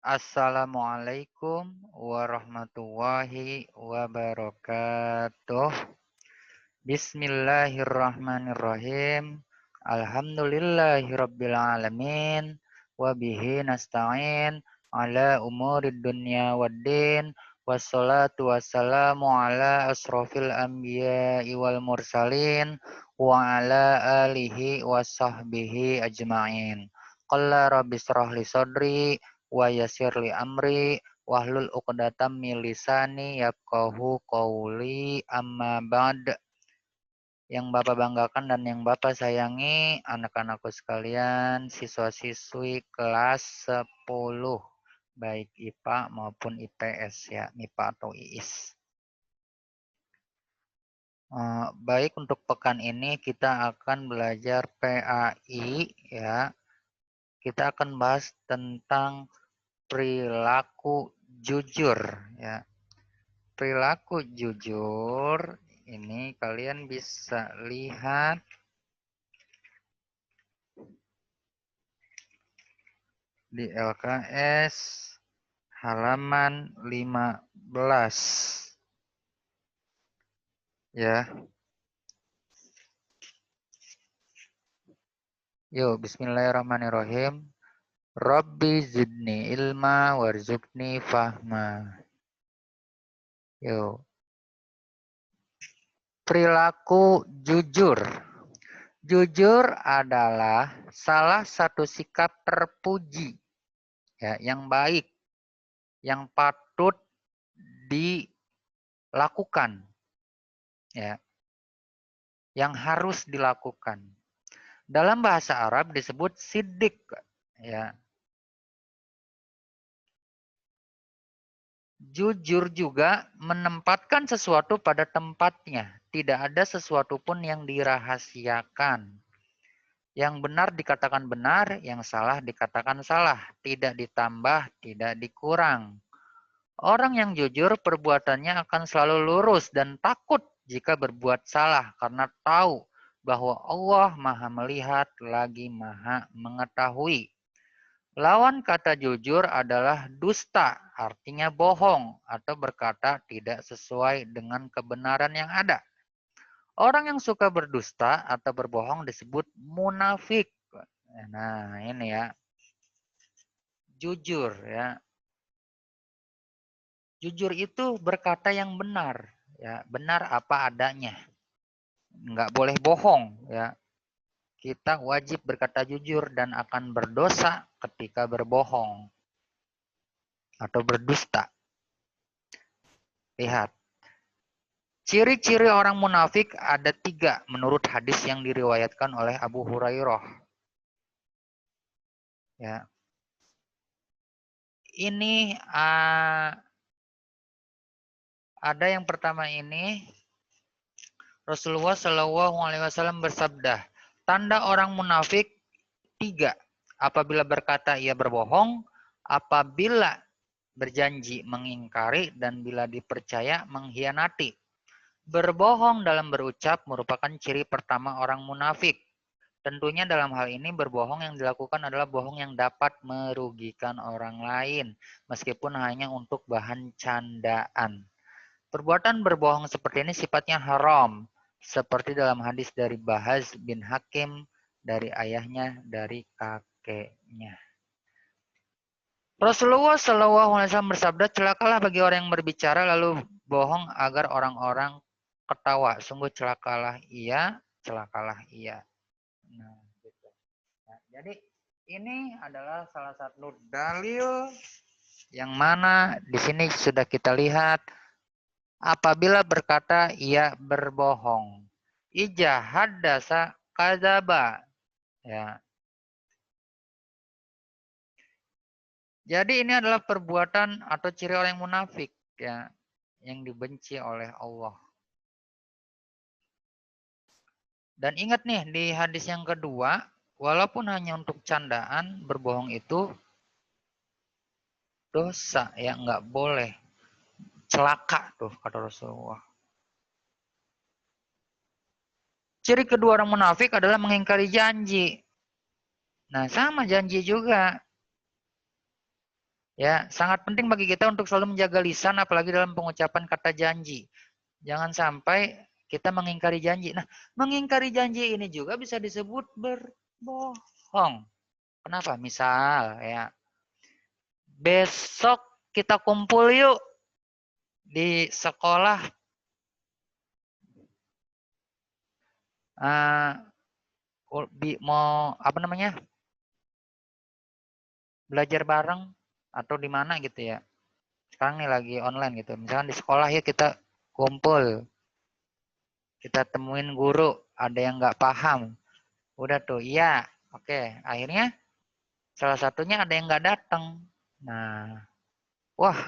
Assalamualaikum warahmatullahi wabarakatuh. Bismillahirrahmanirrahim. Alhamdulillahirabbil alamin wa bihi nasta'in ala umurid dunya waddin wassalatu wassalamu ala asrofil anbiya'i wal mursalin wa ala alihi wasahbihi ajma'in. Qalla rabbi shrah li sadri wa yassir li amri wahlul 'uqdatam min lisani yafqahu qawli amma ba'd. Yang Bapak banggakan dan yang Bapak sayangi, anak-anakku sekalian, siswa-siswi kelas 10, baik IPA maupun IPS ya, MIPA atau IIS. Baik, untuk pekan ini kita akan belajar PAI ya. Kita akan bahas tentang perilaku jujur ya. Perilaku jujur ini kalian bisa lihat di LKS halaman 15 ya. Yuk, bismillahirrahmanirrahim. Rabbi zidni ilma warzuqni fahma. Yuk. Perilaku jujur. Jujur adalah salah satu sikap terpuji ya, yang baik, yang patut dilakukan ya, yang harus dilakukan. Dalam bahasa Arab disebut siddiq ya. Jujur juga menempatkan sesuatu pada tempatnya. Tidak ada sesuatu pun yang dirahasiakan. Yang benar dikatakan benar, yang salah dikatakan salah. Tidak ditambah, tidak dikurang. Orang yang jujur perbuatannya akan selalu lurus dan takut jika berbuat salah karena tahu bahwa Allah Maha Melihat lagi Maha Mengetahui. Lawan kata jujur adalah dusta, artinya bohong atau berkata tidak sesuai dengan kebenaran yang ada. Orang yang suka berdusta atau berbohong disebut munafik. Nah, ini ya. Jujur ya. Jujur itu berkata yang benar, ya, benar apa adanya. Enggak boleh bohong, ya. Kita wajib berkata jujur dan akan berdosa ketika berbohong atau berdusta. Lihat. Ciri-ciri orang munafik ada 3 menurut hadis yang diriwayatkan oleh Abu Hurairah. Ya. Ini ada yang pertama ini, Rasulullah Shallallahu Alaihi Wasallam bersabda, tanda orang munafik 3. Apabila berkata ia berbohong, apabila berjanji mengingkari, dan bila dipercaya mengkhianati. Berbohong dalam berucap merupakan ciri pertama orang munafik. Tentunya dalam hal ini berbohong yang dilakukan adalah bohong yang dapat merugikan orang lain, meskipun hanya untuk bahan candaan. Perbuatan berbohong seperti ini sifatnya haram, seperti dalam hadis dari Bahaz bin Hakim, dari ayahnya, dari kakeknya. Rasulullah SAW bersabda, celakalah bagi orang yang berbicara lalu bohong agar orang-orang ketawa. Sungguh celakalah ia, celakalah ia. Nah, gitu. Nah, jadi ini adalah salah satu dalil yang mana di sini sudah kita lihat apabila berkata ia berbohong. Ija haddasa kadzaba. Ya. Jadi ini adalah perbuatan atau ciri orang yang munafik ya, yang dibenci oleh Allah. Dan ingat nih di hadis yang kedua, walaupun hanya untuk candaan, berbohong itu dosa ya, nggak boleh. Celaka tuh kata Rasulullah. Ciri kedua orang munafik adalah mengingkari janji. Nah, sama janji juga. Ya, sangat penting bagi kita untuk selalu menjaga lisan apalagi dalam pengucapan kata janji. Jangan sampai kita mengingkari janji. Nah, mengingkari janji ini juga bisa disebut berbohong. Kenapa? Misal ya, besok kita kumpul yuk di sekolah, mau apa namanya, belajar bareng atau di mana gitu ya. Sekarang nih lagi online gitu. Misalkan di sekolah ya kita kumpul, kita temuin guru, ada yang nggak paham. Udah tuh, iya, oke. Akhirnya salah satunya ada yang nggak datang. Nah, wah,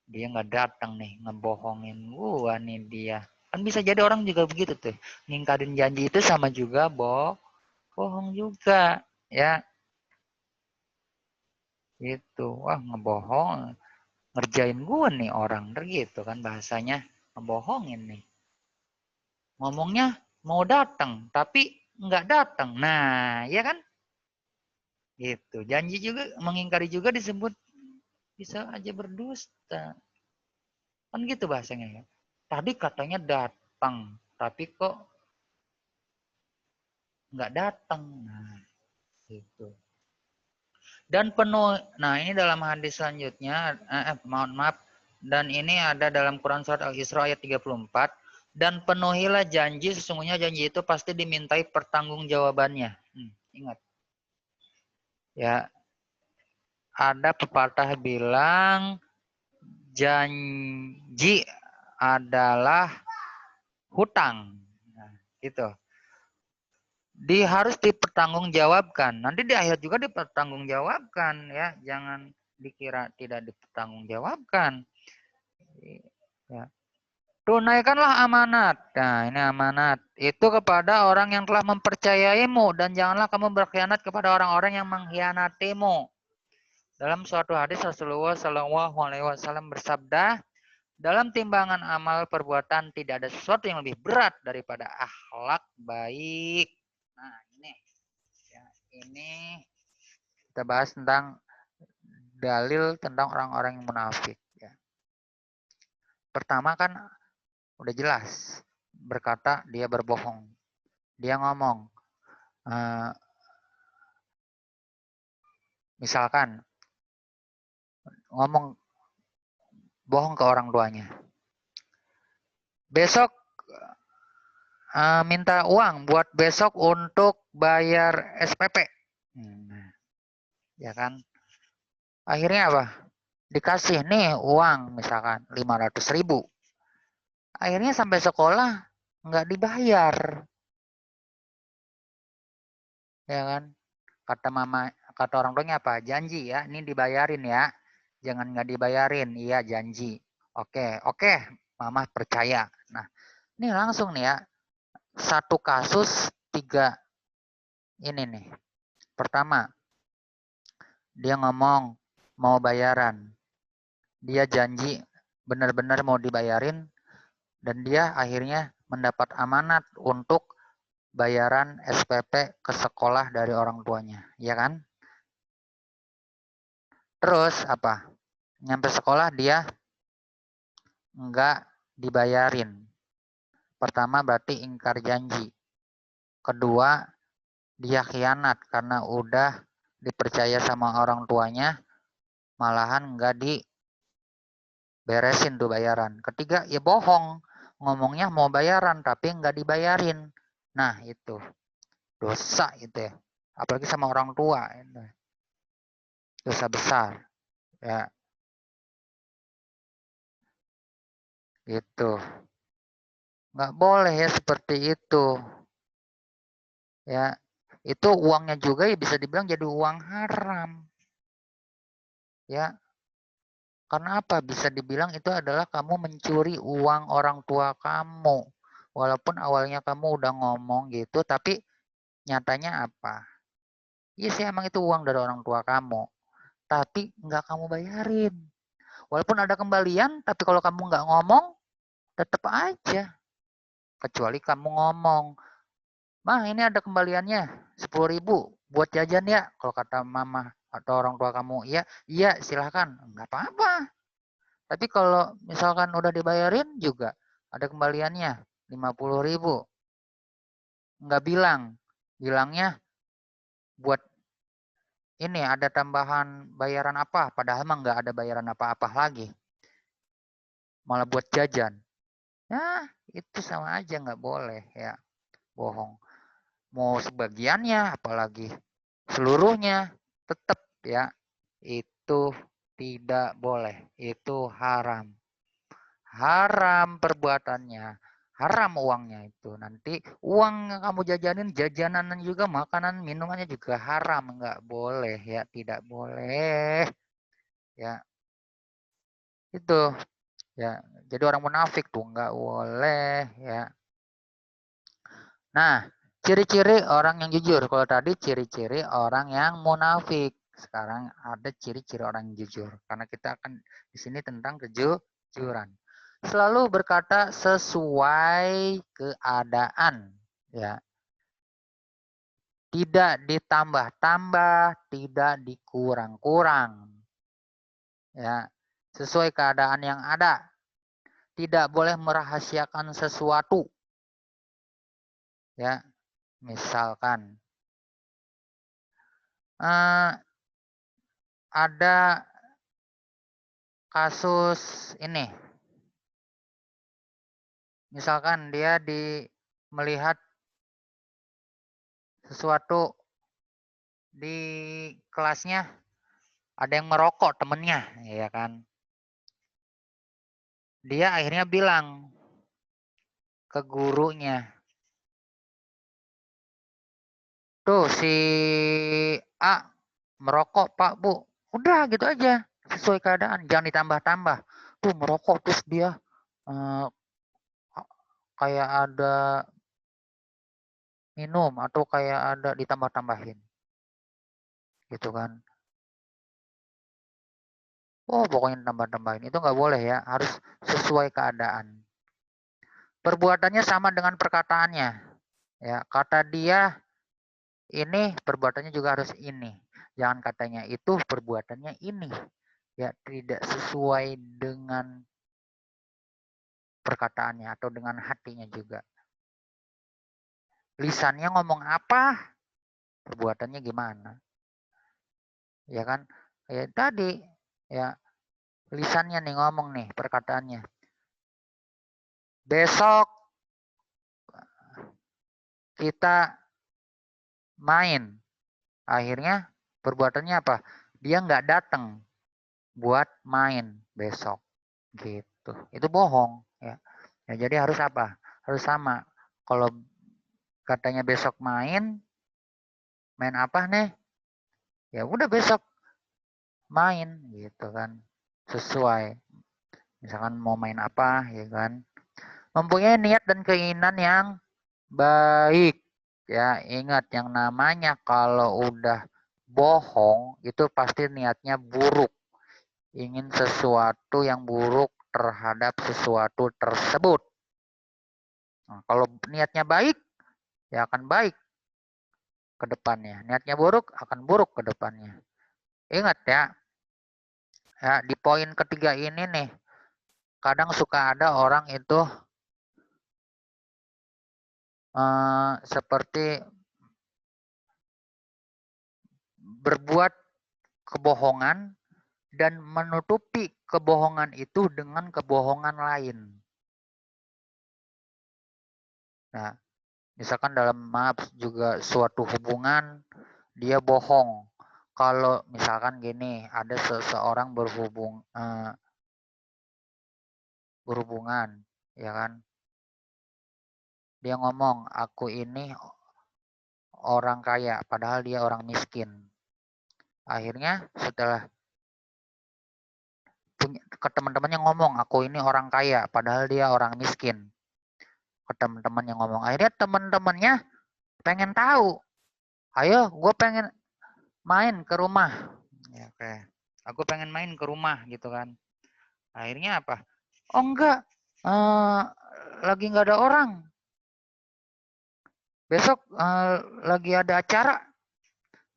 dia nggak datang nih, ngebohongin gua nih dia. Kan bisa jadi orang juga begitu tuh. Ngingkarin janji itu sama juga bohong juga, ya. Gitu. Wah, ngebohong, ngerjain gua nih orang, gitu kan bahasanya. Ngebohongin nih. Ngomongnya mau datang, tapi nggak datang. Nah, ya kan? Gitu. Janji juga, mengingkari juga disebut bisa aja berdusta. Kan gitu bahasanya ya. Tadi katanya datang, tapi kok nggak datang. Nah, gitu. Dan penuh, nah ini dalam hadis selanjutnya, mohon maaf, dan ini ada dalam Quran surat Al-Isra ayat 34, dan penuhilah janji, sesungguhnya janji itu pasti dimintai pertanggungjawabannya. Ingat. Ya, ada pepatah bilang janji adalah hutang. Nah, gitu. Harus dipertanggungjawabkan. Nanti di akhir juga dipertanggungjawabkan ya. Jangan dikira tidak dipertanggungjawabkan. Ya. Tunaikanlah amanat. Nah, ini amanat. Itu kepada orang yang telah mempercayaimu dan janganlah kamu berkhianat kepada orang-orang yang mengkhianatimu. Dalam suatu hadis Rasulullah Shallallahu Alaihi Wasallam bersabda, dalam timbangan amal perbuatan tidak ada sesuatu yang lebih berat daripada akhlak baik. Nah, ini kita bahas tentang dalil tentang orang-orang yang munafik. Ya. Pertama kan udah jelas berkata dia berbohong. Dia ngomong, misalkan ngomong bohong ke orang tuanya. Besok minta uang buat besok untuk bayar SPP. Ya kan? Akhirnya apa? Dikasih nih uang misalkan 500.000. Akhirnya sampai sekolah nggak dibayar. Ya kan? Kata orang tuanya apa? Janji ya, ini dibayarin ya. Jangan nggak dibayarin. Iya, janji. Oke, mama percaya. Nah, ini langsung nih ya. Satu kasus 3 ini nih. Pertama, dia ngomong mau bayaran. Dia janji benar-benar mau dibayarin dan dia akhirnya mendapat amanat untuk bayaran SPP ke sekolah dari orang tuanya, ya kan? Terus apa? Nyampe sekolah dia enggak dibayarin. Pertama berarti ingkar janji. Kedua, dia khianat karena udah dipercaya sama orang tuanya, malahan enggak diberesin tuh bayaran. Ketiga, ya bohong. Ngomongnya mau bayaran tapi enggak dibayarin. Nah, itu dosa itu ya. Apalagi sama orang tua. Dosa besar. Ya, gitu. Nggak boleh ya seperti itu. Ya, itu uangnya juga ya bisa dibilang jadi uang haram. Ya, karena apa? Bisa dibilang itu adalah kamu mencuri uang orang tua kamu. Walaupun awalnya kamu udah ngomong gitu, tapi nyatanya apa? Iya sih emang itu uang dari orang tua kamu. Tapi nggak kamu bayarin. Walaupun ada kembalian, tapi kalau kamu nggak ngomong, tetap aja. Kecuali kamu ngomong, "Mah, ini ada kembaliannya 10.000 buat jajan ya," kalau kata mama. atau orang tua kamu, iya, iya silahkan, nggak apa-apa. Tapi kalau misalkan udah dibayarin juga ada kembaliannya 50.000. Nggak bilang, bilangnya buat ini ada tambahan bayaran apa, padahal emang nggak ada bayaran apa-apa lagi. Malah buat jajan. Ya, itu sama aja nggak boleh ya, bohong. Mau sebagiannya, apalagi seluruhnya, tetap ya, itu tidak boleh. Itu haram. Haram perbuatannya. Haram uangnya itu. Nanti uang yang kamu jajanin, jajanan juga, makanan, minumannya juga haram. Nggak boleh ya, tidak boleh. Ya, itu. Ya, jadi orang munafik tuh nggak boleh ya. Nah, ciri-ciri orang yang jujur. Kalau tadi ciri-ciri orang yang munafik. Sekarang ada ciri-ciri orang yang jujur. Karena kita akan di sini tentang kejujuran. Selalu berkata sesuai keadaan. Ya. Tidak ditambah-tambah, tidak dikurang-kurang. Ya. Sesuai keadaan yang ada. Tidak boleh merahasiakan sesuatu. Ya. Misalkan ada kasus ini, misalkan dia melihat sesuatu di kelasnya, ada yang merokok temennya, ya kan? Dia akhirnya bilang ke gurunya, tuh si A merokok Pak Bu, udah gitu aja, sesuai keadaan, jangan ditambah-tambah. Tuh merokok terus dia kayak ada minum atau kayak ada ditambah-tambahin, gitu kan? Oh, pokoknya tambah-tambahin. Itu nggak boleh ya, harus sesuai keadaan. Perbuatannya sama dengan perkataannya. Ya, kata dia ini, perbuatannya juga harus ini. Jangan katanya itu, perbuatannya ini. Ya, tidak sesuai dengan perkataannya atau dengan hatinya juga. Lisannya ngomong apa, perbuatannya gimana. Ya kan? Ya tadi, ya lisannya nih ngomong nih, perkataannya. Besok kita main. Akhirnya perbuatannya apa? Dia nggak datang buat main besok gitu. Itu bohong ya. Ya jadi harus apa? Harus sama. Kalau katanya besok main apa nih? Ya udah besok main gitu kan. Sesuai. Misalkan mau main apa ya kan. Mempunyai niat dan keinginan yang baik. Ya, ingat yang namanya kalau udah bohong itu pasti niatnya buruk. Ingin sesuatu yang buruk terhadap sesuatu tersebut. Nah, kalau niatnya baik, ya akan baik ke depannya. Niatnya buruk, akan buruk ke depannya. Ingat ya, ya di poin ketiga ini nih, kadang suka ada orang itu seperti berbuat kebohongan dan menutupi kebohongan itu dengan kebohongan lain. Nah, misalkan dalam maaf juga suatu hubungan dia bohong. Kalau misalkan gini, ada seseorang berhubungan, ya kan? Dia ngomong, aku ini orang kaya, padahal dia orang miskin. Akhirnya setelah ke teman-temannya ngomong, aku ini orang kaya, padahal dia orang miskin. Ke teman-temannya ngomong, akhirnya teman-temannya pengen tahu. Ayo, gue pengen main ke rumah. Ya, oke. Aku pengen main ke rumah gitu kan. Akhirnya apa? Oh enggak, lagi nggak ada orang. Besok lagi ada acara.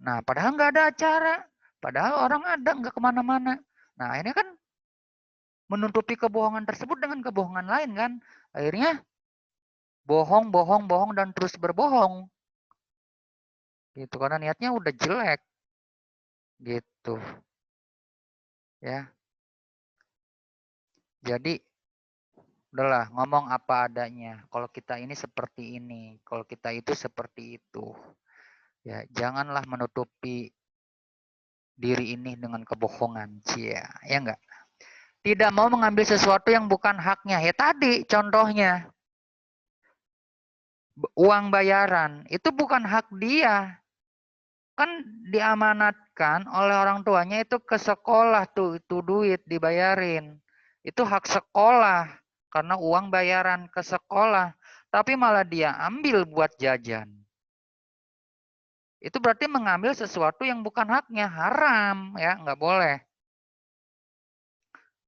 Nah, padahal nggak ada acara. Padahal orang ada, nggak kemana-mana. Nah, ini kan menutupi kebohongan tersebut dengan kebohongan lain kan. Akhirnya bohong, bohong, bohong, dan terus berbohong. Gitu, karena niatnya udah jelek. Gitu. Ya. Jadi, udahlah, ngomong apa adanya. Kalau kita ini seperti ini. Kalau kita itu seperti itu. Ya, janganlah menutupi diri ini dengan kebohongan. Cia, ya enggak? Tidak mau mengambil sesuatu yang bukan haknya. Ya tadi contohnya. Uang bayaran. Itu bukan hak dia. Kan diamanatkan oleh orang tuanya itu ke sekolah tuh. Itu duit dibayarin. Itu hak sekolah. Karena uang bayaran ke sekolah. Tapi malah dia ambil buat jajan. Itu berarti mengambil sesuatu yang bukan haknya. Haram. Ya, nggak boleh.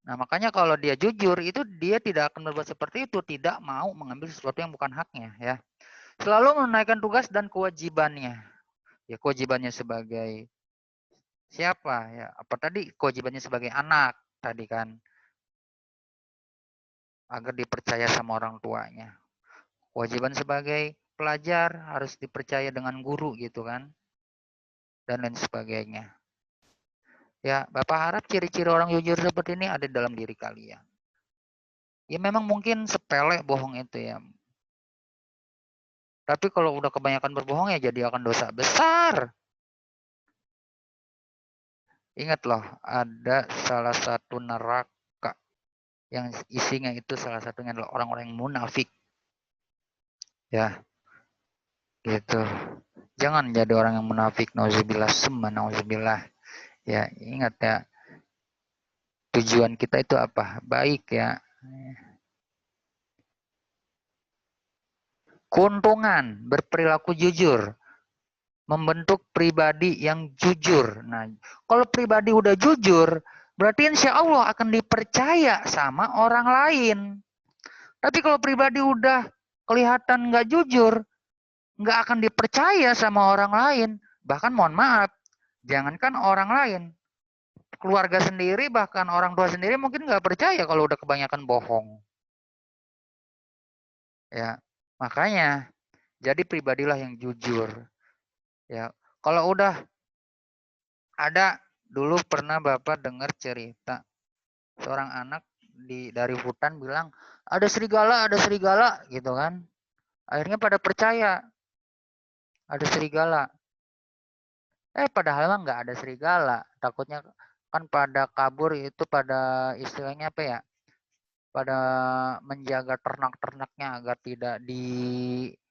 Nah, makanya kalau dia jujur, itu dia tidak akan berbuat seperti itu, tidak mau mengambil sesuatu yang bukan haknya, ya. Selalu menunaikan tugas dan kewajibannya. Ya, kewajibannya sebagai siapa? Ya, apa tadi? Kewajibannya sebagai anak tadi kan, agar dipercaya sama orang tuanya. Kewajiban sebagai pelajar harus dipercaya dengan guru gitu kan, dan lain sebagainya. Ya, Bapak harap ciri-ciri orang jujur seperti ini ada dalam diri kalian. Ya memang mungkin sepele bohong itu ya. Tapi kalau udah kebanyakan berbohong ya jadi akan dosa besar. Ingat loh, ada salah satu neraka yang isinya itu salah satunya adalah orang-orang yang munafik. Ya, gitu. Jangan jadi orang yang munafik. Nauzubillah, summa nauzubillah. Ya, ingat ya. Tujuan kita itu apa? Baik ya. Keuntungan berperilaku jujur. Membentuk pribadi yang jujur. Nah, kalau pribadi udah jujur, berarti insya Allah akan dipercaya sama orang lain. Tapi kalau pribadi udah kelihatan nggak jujur, nggak akan dipercaya sama orang lain. Bahkan mohon maaf, jangankan orang lain, keluarga sendiri, bahkan orang tua sendiri mungkin nggak percaya kalau udah kebanyakan bohong. Ya, makanya jadi pribadilah yang jujur. Ya, kalau udah ada dulu pernah Bapak dengar cerita seorang anak dari hutan bilang ada serigala gitu kan. Akhirnya pada percaya ada serigala. Padahal mah nggak ada serigala. Takutnya kan pada kabur itu pada istilahnya apa ya? Pada menjaga ternak-ternaknya agar tidak dimakan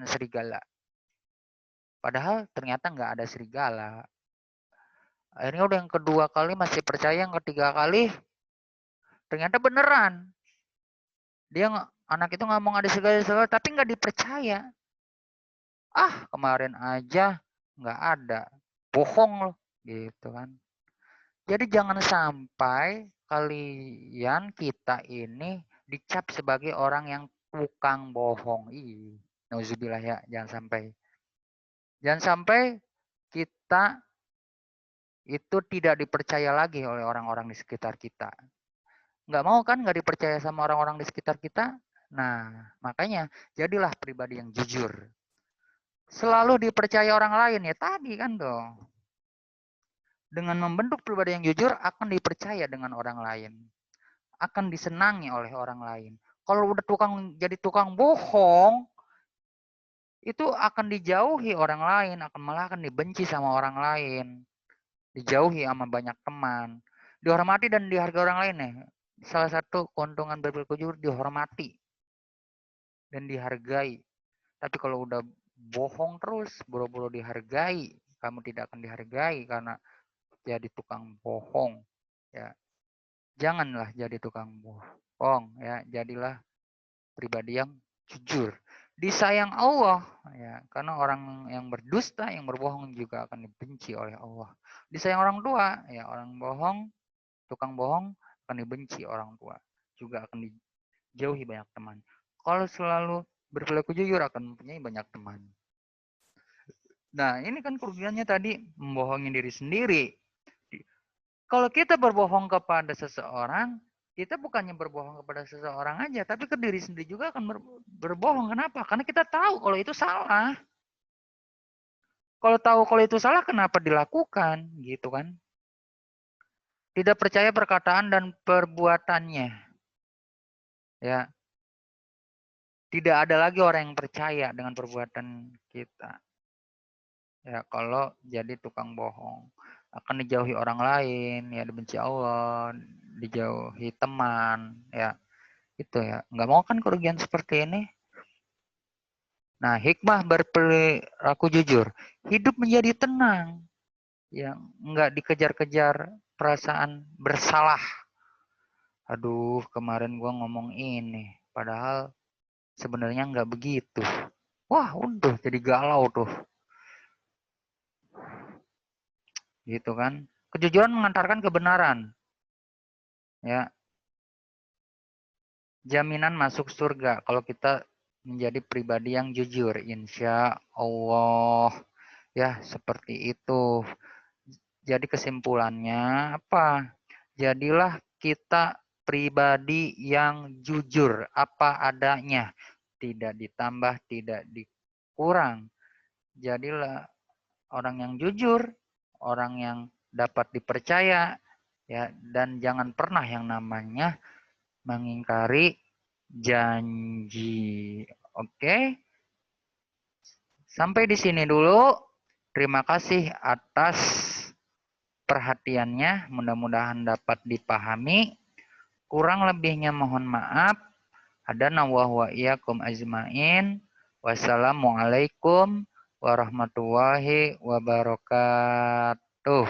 serigala. Padahal ternyata nggak ada serigala. Akhirnya udah yang kedua kali masih percaya, yang ketiga kali ternyata beneran. Dia anak itu ngomong ada serigala, tapi nggak dipercaya. Kemarin aja nggak ada, bohong loh, gitu kan. Jadi jangan sampai kalian kita ini dicap sebagai orang yang tukang bohong. Nauzubillah ya, jangan sampai. Jangan sampai kita itu tidak dipercaya lagi oleh orang-orang di sekitar kita. Nggak mau kan nggak dipercaya sama orang-orang di sekitar kita? Nah, makanya jadilah pribadi yang jujur. Selalu dipercaya orang lain ya tadi kan dong. Dengan membentuk pribadi yang jujur akan dipercaya dengan orang lain. Akan disenangi oleh orang lain. Kalau udah jadi tukang bohong, itu akan dijauhi orang lain, akan malah akan dibenci sama orang lain. Dijauhi sama banyak teman. Dihormati dan dihargai orang lain ya. Salah satu keuntungan berperilaku jujur dihormati dan dihargai. Tapi kalau udah bohong terus, boro-boro dihargai, kamu tidak akan dihargai karena jadi tukang bohong. Ya, janganlah jadi tukang bohong. Ya, jadilah pribadi yang jujur. Disayang Allah, ya, karena orang yang berdusta, yang berbohong juga akan dibenci oleh Allah. Disayang orang tua, ya orang bohong, tukang bohong akan dibenci orang tua, juga akan dijauhi banyak teman. Kalau selalu berperilaku jujur akan mempunyai banyak teman. Nah, ini kan kerugiannya tadi membohongi diri sendiri. Kalau kita berbohong kepada seseorang, kita bukannya berbohong kepada seseorang aja, tapi ke diri sendiri juga akan berbohong. Kenapa? Karena kita tahu kalau itu salah. Kalau tahu kalau itu salah, kenapa dilakukan? Gitu kan. Tidak percaya perkataan dan perbuatannya. Ya, tidak ada lagi orang yang percaya dengan perbuatan kita. Ya, kalau jadi tukang bohong, akan dijauhi orang lain, ya dibenci Allah, dijauhi teman, ya itu ya. Nggak mau kan kerugian seperti ini? Nah, hikmah berperilaku jujur, hidup menjadi tenang, yang nggak dikejar-kejar perasaan bersalah. Aduh, kemarin gua ngomong ini, padahal sebenarnya nggak begitu. Wah, udah jadi galau tuh, gitu kan? Kejujuran mengantarkan kebenaran, ya. Jaminan masuk surga kalau kita menjadi pribadi yang jujur, insya Allah, ya seperti itu. Jadi kesimpulannya apa? Jadilah kita pribadi yang jujur apa adanya, tidak ditambah, tidak dikurang. Jadilah orang yang jujur, orang yang dapat dipercaya, ya, dan jangan pernah yang namanya mengingkari janji. Oke, sampai di sini dulu. Terima kasih atas perhatiannya. Mudah-mudahan dapat dipahami. Kurang lebihnya mohon maaf. Hadana wa iyyakum ajmain. Wassalamualaikum warahmatullahi wabarakatuh.